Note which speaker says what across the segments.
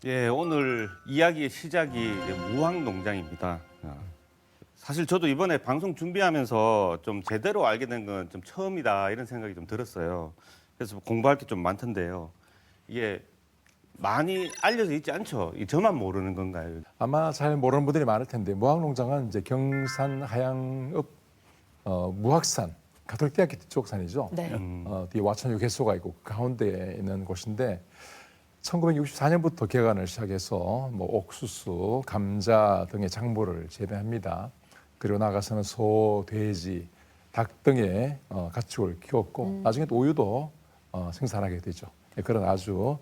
Speaker 1: 예, 오늘 이야기의 시작이 이제 무학농장입니다. 사실 저도 이번에 방송 준비하면서 좀 제대로 알게 된 건 좀 처음이다 이런 생각이 좀 들었어요. 그래서 공부할 게 좀 많던데요. 이게 많이 알려져 있지 않죠? 저만 모르는 건가요?
Speaker 2: 아마 잘 모르는 분들이 많을 텐데 무학농장은 이제 경산 하양읍 무학산 가톨릭대학교 쪽 산이죠.
Speaker 3: 네.
Speaker 2: 뒤에 와천유 개소가 있고 그 가운데에 있는 곳인데 1964년부터 개간을 시작해서 뭐 옥수수, 감자 등의 작물을 재배합니다. 그리고 나가서는 소, 돼지, 닭 등의 가축을 키웠고 나중에 또 우유도 생산하게 되죠. 그런 아주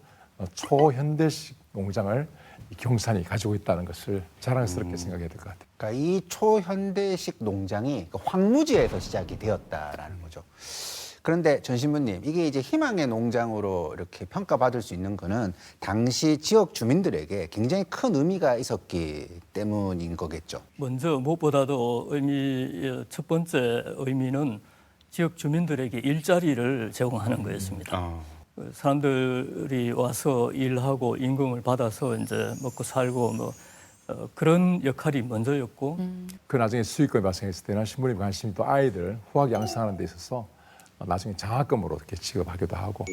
Speaker 2: 초현대식 농장을 경산이 가지고 있다는 것을 자랑스럽게 생각해야 될 것 같아요.
Speaker 4: 그러니까 이 초현대식 농장이 황무지에서 시작이 되었다라는 거죠. 그런데 전 신부님, 이게 이제 희망의 농장으로 이렇게 평가받을 수 있는 거는 당시 지역 주민들에게 굉장히 큰 의미가 있었기 때문인 거겠죠.
Speaker 5: 먼저 무엇보다도 첫 번째 의미는 지역 주민들에게 일자리를 제공하는 거였습니다. 사람들이 와서 일하고 임금을 받아서 이제 먹고 살고 그런 역할이 먼저였고
Speaker 2: 그 나중에 수익금이 발생했을 때는 신부님 관심이 또 아이들 후학 양성하는 데 있어서 나중에 장학금으로 이렇게 지급하기도 하고.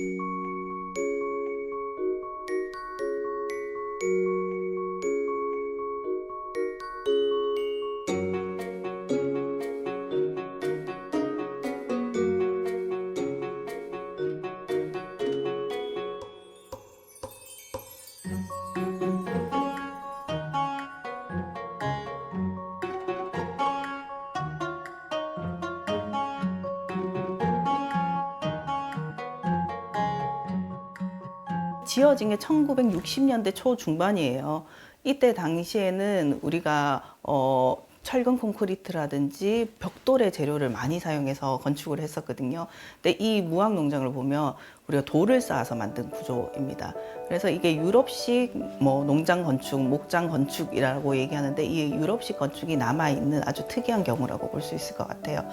Speaker 6: 지어진 게 1960년대 초중반이에요. 이때 당시에는 우리가 철근 콘크리트라든지 벽돌의 재료를 많이 사용해서 건축을 했었거든요. 근데 이 무학농장을 보면 우리가 돌을 쌓아서 만든 구조입니다. 그래서 이게 유럽식 농장 건축, 목장 건축이라고 얘기하는데 이 유럽식 건축이 남아있는 아주 특이한 경우라고 볼 수 있을 것 같아요.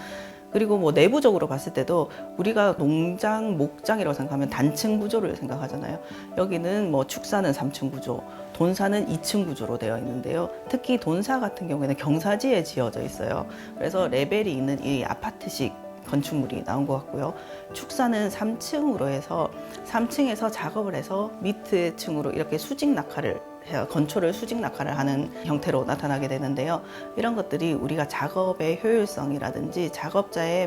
Speaker 6: 그리고 내부적으로 봤을 때도 우리가 농장, 목장이라고 생각하면 단층 구조를 생각하잖아요. 여기는 축사는 3층 구조, 돈사는 2층 구조로 되어 있는데요. 특히 돈사 같은 경우에는 경사지에 지어져 있어요. 그래서 레벨이 있는 이 아파트식 건축물이 나온 것 같고요. 축사는 3층으로 해서 3층에서 작업을 해서 밑에 층으로 이렇게 수직 낙하를 해요. 건초를 수직 낙하를 하는 형태로 나타나게 되는데요. 이런 것들이 우리가 작업의 효율성이라든지 작업자의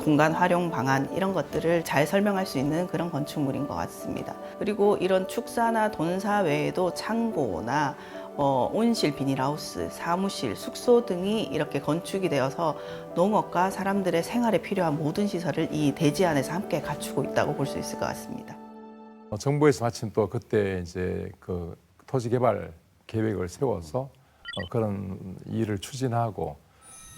Speaker 6: 공간 활용 방안 이런 것들을 잘 설명할 수 있는 그런 건축물인 것 같습니다. 그리고 이런 축사나 돈사 외에도 창고나 온실, 비닐하우스, 사무실, 숙소 등이 이렇게 건축이 되어서 농업과 사람들의 생활에 필요한 모든 시설을 이 대지 안에서 함께 갖추고 있다고 볼 수 있을 것 같습니다.
Speaker 2: 정부에서 마침 또 그때 이제 그 토지 개발 계획을 세워서 그런 일을 추진하고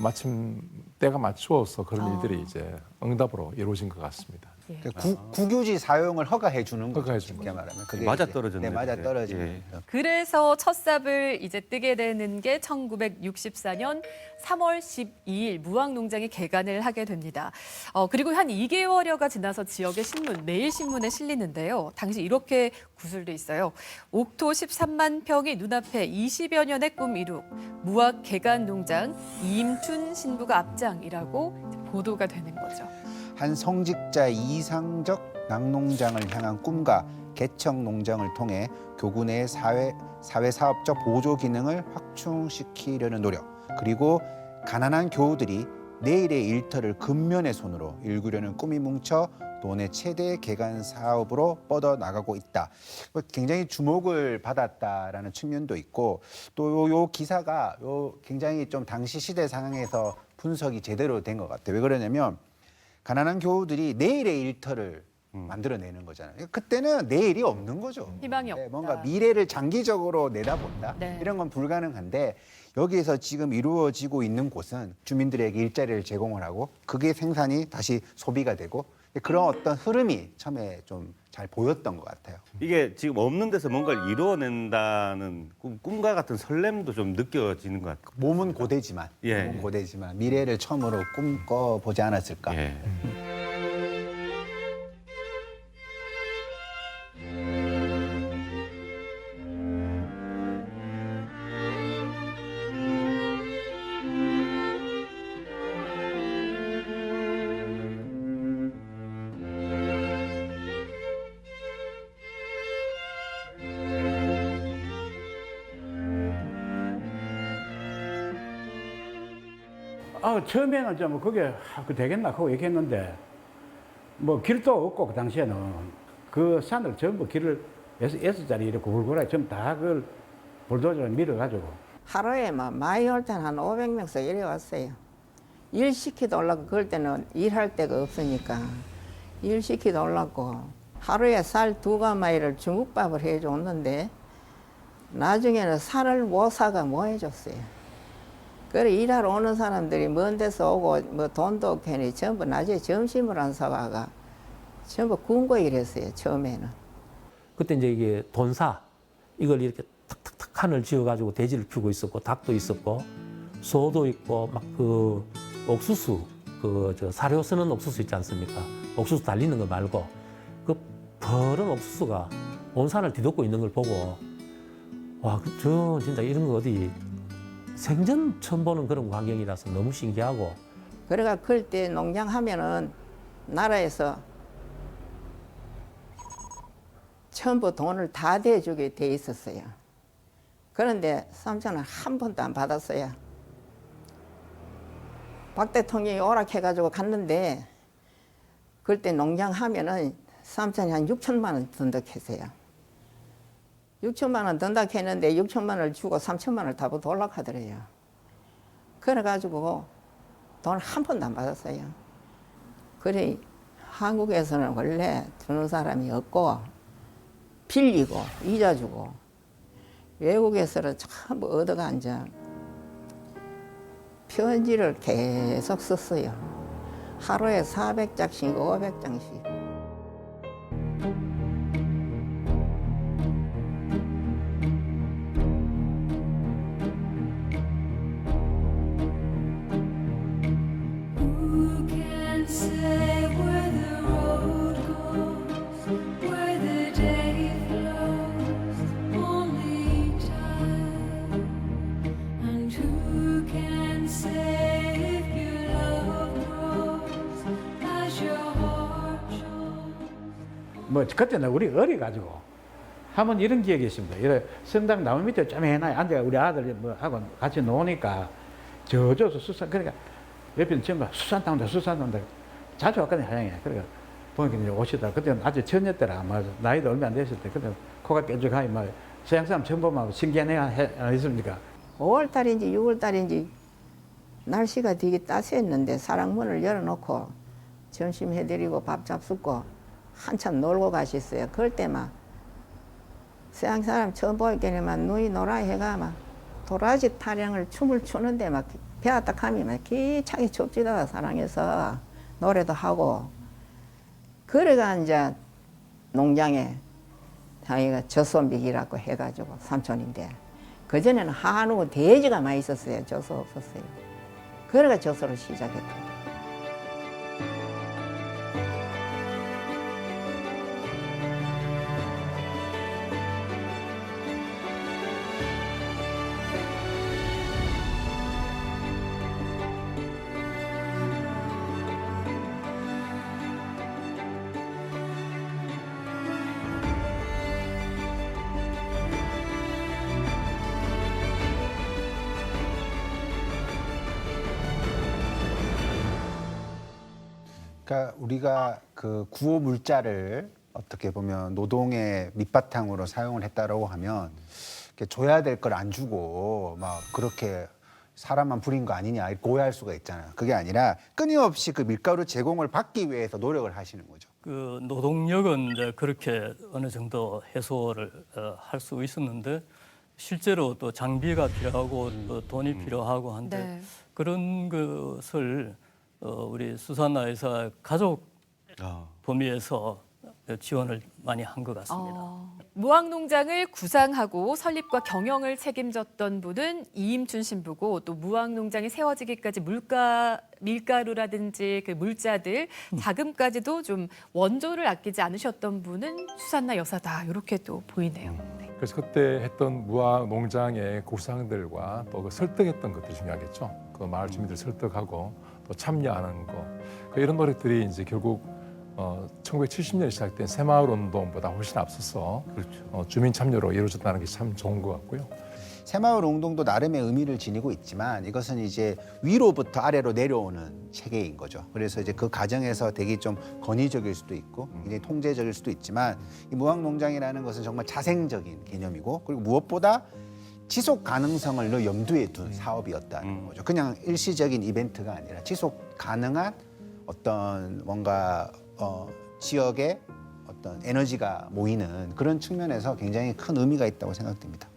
Speaker 2: 마침 때가 맞추어서 그런 일들이 이제 응답으로 이루어진 것 같습니다.
Speaker 4: 국유지 사용을 허가해 주는 거죠.
Speaker 2: 허가해 주는
Speaker 4: 쉽게 말하면. 그게
Speaker 1: 맞아떨어졌네.
Speaker 4: 네, 맞아떨어지는
Speaker 1: 예.
Speaker 4: 거죠.
Speaker 3: 그래서 첫 삽을 이제 뜨게 되는 게 1964년 3월 12일 무학농장이 개간을 하게 됩니다. 그리고 한 2개월여가 지나서 지역의 신문, 매일신문에 실리는데요. 당시 이렇게 구술돼 있어요. 옥토 13만 평이 눈앞에 20여 년의 꿈 이룩, 무학 개간 농장 이임춘 신부가 앞장이라고 보도가 되는 거죠.
Speaker 4: 한 성직자 이상적 낙농장을 향한 꿈과 개척 농장을 통해 교구 내 사회사업적 보조 기능을 확충시키려는 노력, 그리고 가난한 교우들이 내일의 일터를 근면의 손으로 일구려는 꿈이 뭉쳐 도내 최대 개간 사업으로 뻗어나가고 있다. 굉장히 주목을 받았다라는 측면도 있고 또 요 기사가 굉장히 좀 당시 시대 상황에서 분석이 제대로 된 것 같아요. 왜 그러냐면 가난한 교우들이 내일의 일터를 만들어내는 거잖아요. 그때는 내일이 없는 거죠.
Speaker 3: 희망이 없다.
Speaker 4: 뭔가 미래를 장기적으로 내다본다.
Speaker 3: 네.
Speaker 4: 이런 건 불가능한데 여기에서 지금 이루어지고 있는 곳은 주민들에게 일자리를 제공을 하고 그게 생산이 다시 소비가 되고 그런 어떤 흐름이 처음에 좀 잘 보였던 것 같아요.
Speaker 1: 이게 지금 없는 데서 뭔가를 이루어낸다는 꿈과 같은 설렘도 좀 느껴지는 것 같아요.
Speaker 4: 몸은 고되지만,
Speaker 1: 예.
Speaker 4: 몸은 고되지만 미래를 처음으로 꿈꿔보지 않았을까.
Speaker 1: 예.
Speaker 7: 처음에는 좀 그게 되겠나 하고 얘기했는데 뭐 길도 없고 그 당시에는 그 산을 전부 길을 S자리 이렇게 골고루 전부 다 그걸 불도저로 밀어가지고
Speaker 8: 하루에 많이 올 때는 한 500명씩 이래 왔어요. 일 시키다 올라고 그럴 때는 일할 데가 없으니까 일 시키다 올라고 하루에 쌀 2가마이를 중국밥을 해줬는데 나중에는 쌀을 못 사가 뭐 해줬어요. 그래 일하러 오는 사람들이 먼 데서 오고 뭐 돈도 없겠니 전부 낮에 점심을 안 사와가 전부 군고 일했어요 처음에는.
Speaker 9: 그때 이제 이게 돈사 이걸 이렇게 탁탁탁 칸을 지어가지고 돼지를 키우고 있었고 닭도 있었고 소도 있고 막 그 옥수수 저 사료 쓰는 옥수수 있지 않습니까? 옥수수 달리는 거 말고 그 버른 옥수수가 온 산을 뒤덮고 있는 걸 보고 와, 저 진짜 이런 거 어디 생전 처음 보는 그런 광경이라서 너무 신기하고.
Speaker 8: 그래가 그럴 때 농장 하면은 나라에서 전부 돈을 다 대주게 돼 있었어요. 그런데 삼촌은 한 번도 안 받았어요. 박 대통령이 오락해가지고 갔는데 그럴 때 농장 하면은 삼촌이 한 6천만 원 든덕했어요. 6천만 원 든다 했는데 6천만 원을 주고 3천만 원을 다 돌락하더래요. 그래가지고 돈을 한 번도 안 받았어요. 그래 한국에서는 원래 주는 사람이 없고 빌리고 이자 주고 외국에서는 전부 얻어가 앉아 편지를 계속 썼어요. 하루에 400장씩 500장씩.
Speaker 7: 뭐 그때는 우리 어려가지고 한번 이런 기억이 있습니다. 이래 성당 나무 밑에 좀 해놔 앉아 우리 아들 뭐 하고 같이 노니까 저저서 수산 그러니까 옆에는 전부 수산탕다 자주 왔거든요 하양에. 그러니까 보니까 이제 오시다. 그때는 아주 처녀 때라 아마 나이도 얼마 안 됐을 때 그때 코가 뾰족하니 막 서양 사람 처음 보면 신기한 애가 했습니까?
Speaker 8: 5월달인지 6월달인지 날씨가 되게 따스했는데 사랑문을 열어놓고 점심 해드리고 밥 잡숫고 한참 놀고 가셨어요. 그럴 때 막 서양 사람 처음 보니까만 눈이 노라 해가 막 도라지 타령을 춤을 추는데 막 배웠다 하면 막 기차게 춥지다 사랑해서 노래도 하고 그래가 이제 농장에 자기가 젖소미기라고 해가지고 삼촌인데 그전에는 한우 돼지가 많이 있었어요. 젖소 없었어요. 그래가 젖소를 시작했다.
Speaker 4: 그러니까 우리가 그 구호 물자를 어떻게 보면 노동의 밑바탕으로 사용을 했다라고 하면 줘야 될 걸 안 주고 막 그렇게 사람만 부린 거 아니냐 이렇게 오해할 수가 있잖아요. 그게 아니라 끊임없이 그 밀가루 제공을 받기 위해서 노력을 하시는 거죠.
Speaker 5: 그 노동력은 이제 그렇게 어느 정도 해소를 할 수 있었는데 실제로 또 장비가 필요하고 또 돈이 필요하고 한데
Speaker 3: 네.
Speaker 5: 그런 것을 우리 수산나 회사 가족 범위에서 지원을 많이 한 것 같습니다.
Speaker 3: 무항농장을 구상하고 설립과 경영을 책임졌던 분은 이임춘 신부고 또 무항농장이 세워지기까지 밀가루라든지 그 물자들 자금까지도 좀 원조를 아끼지 않으셨던 분은 수산나 여사다 이렇게 또 보이네요. 네.
Speaker 2: 그래서 그때 했던 무학 농장의 구상들과 또 그 설득했던 것들이 중요하겠죠. 그 마을 주민들 설득하고 또 참여하는 거 이런 노력들이 이제 결국 1970년에 시작된 새마을 운동보다 훨씬 앞서서
Speaker 1: 그렇죠.
Speaker 2: 주민 참여로 이루어졌다는 게 참 좋은 것 같고요.
Speaker 4: 새마을 운동도 나름의 의미를 지니고 있지만 이것은 이제 위로부터 아래로 내려오는 체계인 거죠. 그래서 이제 그 과정에서 되게 좀 권위적일 수도 있고 굉장히 통제적일 수도 있지만 이 무항농장이라는 것은 정말 자생적인 개념이고 그리고 무엇보다 지속 가능성을 늘 염두에 둔 사업이었다는 거죠. 그냥 일시적인 이벤트가 아니라 지속 가능한 어떤 뭔가 지역의 어떤 에너지가 모이는 그런 측면에서 굉장히 큰 의미가 있다고 생각됩니다.